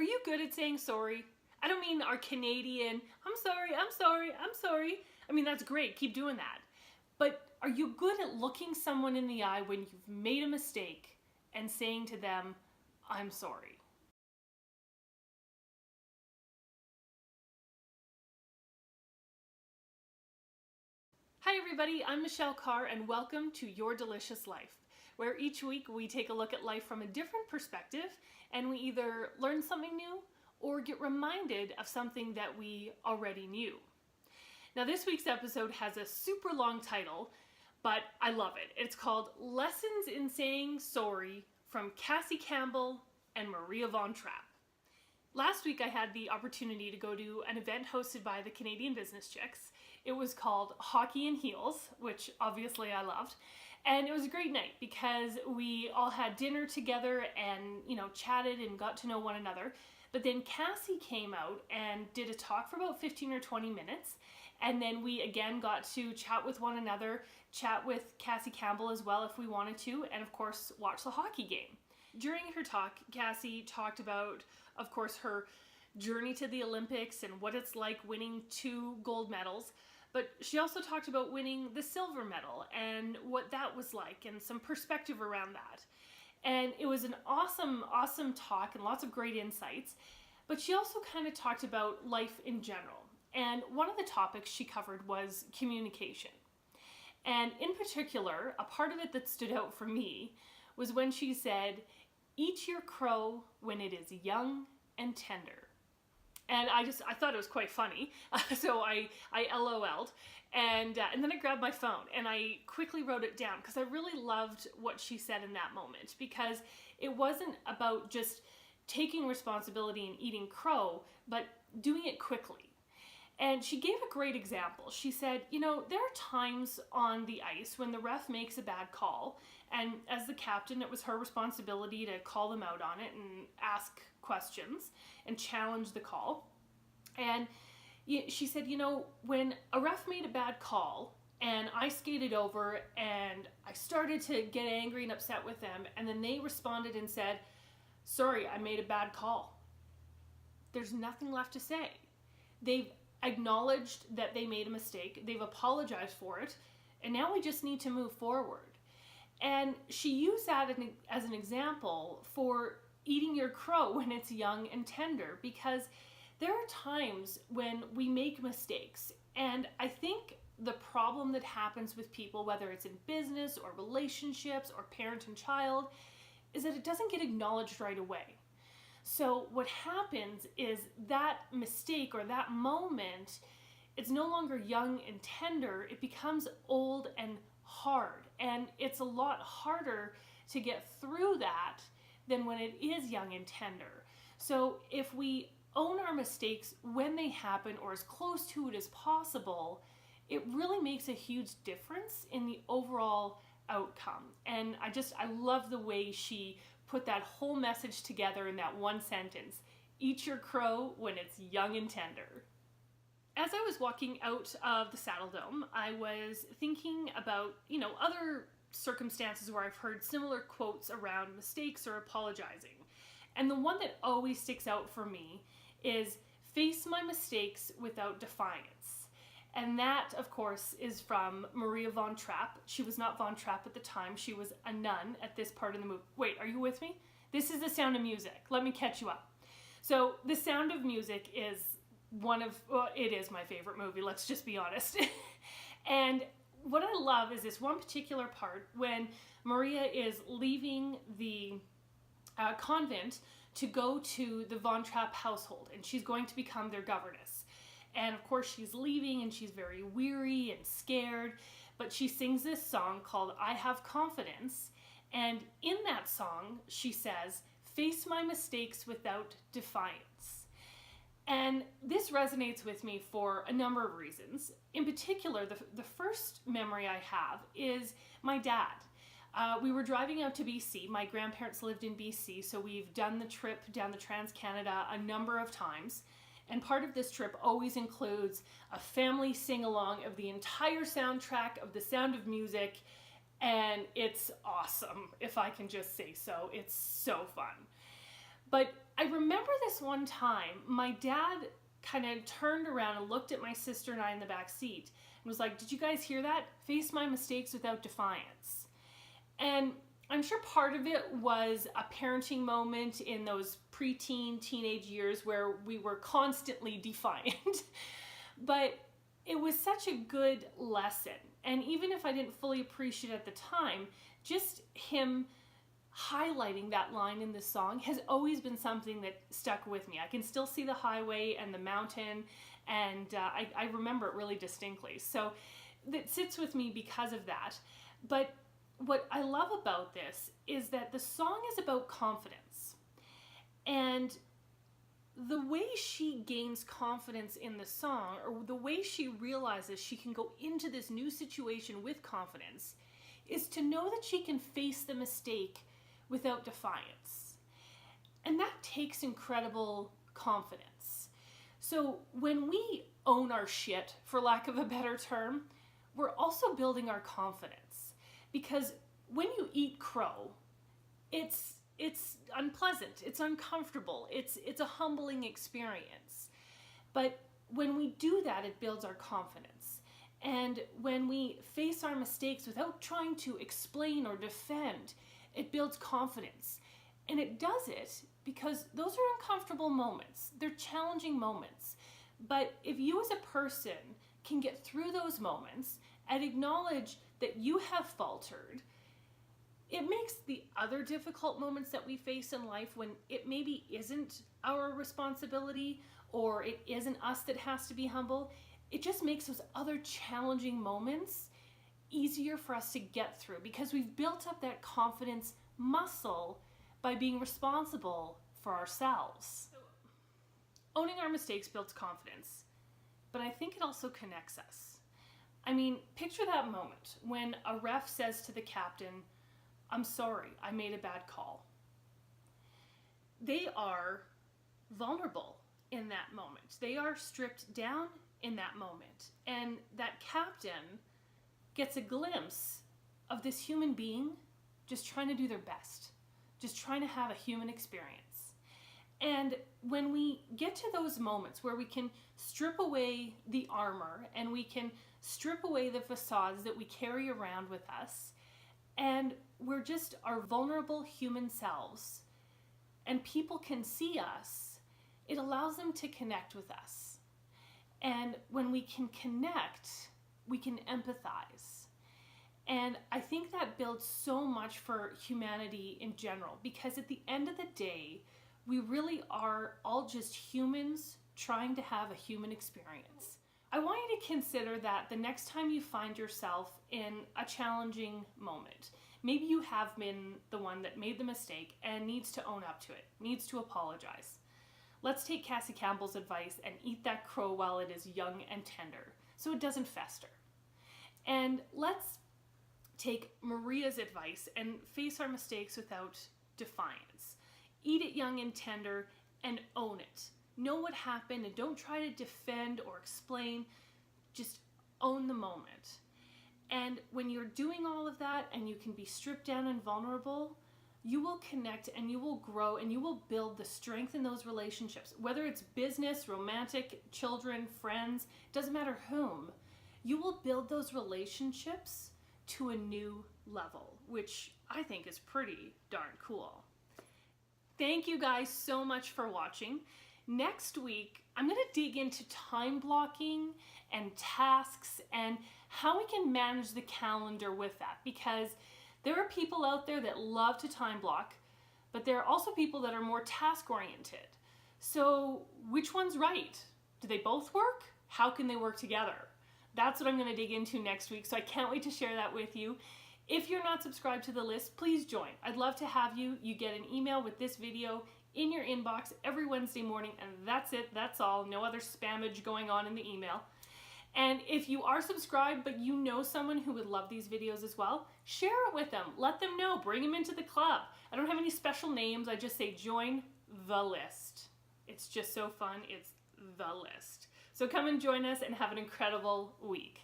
Are you good at saying sorry? I don't mean our Canadian, I'm sorry, I'm sorry, I'm sorry. I mean, that's great, keep doing that. But are you good at looking someone in the eye when you've made a mistake and saying to them, I'm sorry? Hi everybody, I'm Michelle Carre and welcome to Your Delicious Life, where each week we take a look at life from a different perspective and we either learn something new or get reminded of something that we already knew. Now this week's episode has a super long title, but I love it. It's called Lessons in Saying Sorry from Cassie Campbell and Maria von Trapp. Last week I had the opportunity to go to an event hosted by the Canadian Business Chicks. It was called Hockey and Heels, which obviously I loved. And it was a great night because we all had dinner together and, chatted and got to know one another. But then Cassie came out and did a talk for about 15 or 20 minutes. And then we again got to chat with one another, chat with Cassie Campbell as well if we wanted to, and of course watch the hockey game. During her talk, Cassie talked about, of course, her journey to the Olympics and what it's like winning 2 gold medals, but she also talked about winning the silver medal and what that was like and some perspective around that. And it was an awesome, awesome talk and lots of great insights, but she also kind of talked about life in general. And one of the topics she covered was communication. And in particular, a part of it that stood out for me was when she said, "Eat your crow when it is young and tender." And I thought it was quite funny. So I LOL'd and then I grabbed my phone and I quickly wrote it down because I really loved what she said in that moment, because it wasn't about just taking responsibility and eating crow, but doing it quickly. And she gave a great example. She said, there are times on the ice when the ref makes a bad call, and as the captain, it was her responsibility to call them out on it and ask questions and challenge the call. And she said, when a ref made a bad call and I skated over and I started to get angry and upset with them, and then they responded and said, "Sorry, I made a bad call." There's nothing left to say. They've acknowledged that they made a mistake, they've apologized for it, and now we just need to move forward. And she used that as an example for eating your crow when it's young and tender, because there are times when we make mistakes, and I think the problem that happens with people, whether it's in business or relationships or parent and child, is that it doesn't get acknowledged right away. So what happens is that mistake or that moment, it's no longer young and tender, it becomes old and hard. And it's a lot harder to get through that than when it is young and tender. So if we own our mistakes when they happen or as close to it as possible, it really makes a huge difference in the overall outcome. And I love the way she put that whole message together in that one sentence: eat your crow when it's young and tender. As I was walking out of the Saddle Dome, I was thinking about, other circumstances where I've heard similar quotes around mistakes or apologizing. And the one that always sticks out for me is, "Face my mistakes without defiance." And that, of course, is from Maria von Trapp. She was not von Trapp at the time. She was a nun at this part of the movie. Wait, are you with me? This is The Sound of Music. Let me catch you up. So The Sound of Music is it is my favorite movie, let's just be honest. And what I love is this one particular part when Maria is leaving the convent to go to the von Trapp household, and she's going to become their governess. And of course she's leaving and she's very weary and scared, but she sings this song called "I Have Confidence." And in that song, she says, "Face my mistakes without defiance." And this resonates with me for a number of reasons. In particular, the first memory I have is my dad. We were driving out to BC. My grandparents lived in BC, so we've done the trip down the Trans-Canada a number of times. And part of this trip always includes a family sing-along of the entire soundtrack of The Sound of Music, and it's awesome, if I can just say so. It's so fun. But I remember this one time, my dad kind of turned around and looked at my sister and I in the back seat and was like, "Did you guys hear that? Face my mistakes without defiance." And I'm sure part of it was a parenting moment in those preteen, teenage years where we were constantly defiant. But it was such a good lesson. And even if I didn't fully appreciate it at the time, just him highlighting that line in the song has always been something that stuck with me. I can still see the highway and the mountain, and I remember it really distinctly. So it sits with me because of that. But what I love about this is that the song is about confidence. And the way she gains confidence in the song, or the way she realizes she can go into this new situation with confidence, is to know that she can face the mistake without defiance. And that takes incredible confidence. So when we own our shit, for lack of a better term, we're also building our confidence. Because when you eat crow, it's unpleasant, it's uncomfortable, it's a humbling experience. But when we do that, it builds our confidence. And when we face our mistakes without trying to explain or defend, it builds confidence. And it does it because those are uncomfortable moments. They're challenging moments. But if you as a person can get through those moments and acknowledge that you have faltered, it makes the other difficult moments that we face in life, when it maybe isn't our responsibility or it isn't us that has to be humble, it just makes those other challenging moments easier for us to get through, because we've built up that confidence muscle by being responsible for ourselves. Owning our mistakes builds confidence, but I think it also connects us. I mean, picture that moment when a ref says to the captain, "I'm sorry, I made a bad call." They are vulnerable in that moment. They are stripped down in that moment. And that captain gets a glimpse of this human being just trying to do their best, just trying to have a human experience. And when we get to those moments where we can strip away the armor and we can strip away the facades that we carry around with us, and we're just our vulnerable human selves, and people can see us, it allows them to connect with us. And when we can connect, we can empathize. And I think that builds so much for humanity in general, because at the end of the day, we really are all just humans trying to have a human experience. I want you to consider that the next time you find yourself in a challenging moment, maybe you have been the one that made the mistake and needs to own up to it, needs to apologize. Let's take Cassie Campbell's advice and eat that crow while it is young and tender, so it doesn't fester. And let's take Maria's advice and face our mistakes without defiance. Eat it young and tender and own it. Know what happened and don't try to defend or explain. Just own the moment. And when you're doing all of that and you can be stripped down and vulnerable, you will connect and you will grow and you will build the strength in those relationships. Whether it's business, romantic, children, friends, doesn't matter whom. You will build those relationships to a new level, which I think is pretty darn cool. Thank you guys so much for watching. Next week, I'm going to dig into time blocking and tasks and how we can manage the calendar with that, because there are people out there that love to time block, but there are also people that are more task oriented. So which one's right? Do they both work? How can they work together? That's what I'm going to dig into next week, so I can't wait to share that with you. If you're not subscribed to the list, please join. I'd love to have you. You get an email with this video in your inbox every Wednesday morning, and that's it. That's all. No other spammage going on in the email. And if you are subscribed, but you know someone who would love these videos as well, share it with them. Let them know. Bring them into the club. I don't have any special names. I just say join the list. It's just so fun. It's the list. So come and join us and have an incredible week.